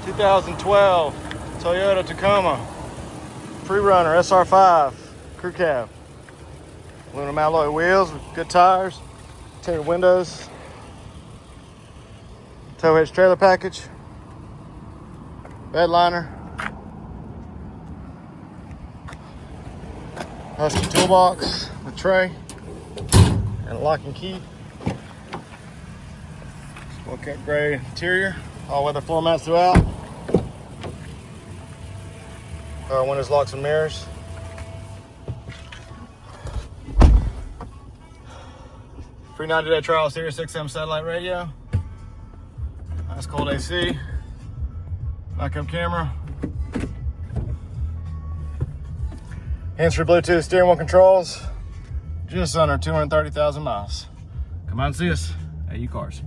2012 Toyota Tacoma Prerunner SR5 crew cab. Aluminum alloy wheels with good tires, tinted windows, tow hitch trailer package, bed liner, Husky toolbox with tray and a lock and key. Smoke cut gray interior, all weather floor mats throughout. Power windows, locks and mirrors. Free 90-day trial Sirius XM satellite radio. Nice cold AC. Backup camera. Hands-free Bluetooth steering wheel controls. Just under 230,000 miles. Come out and see us at U-Cars.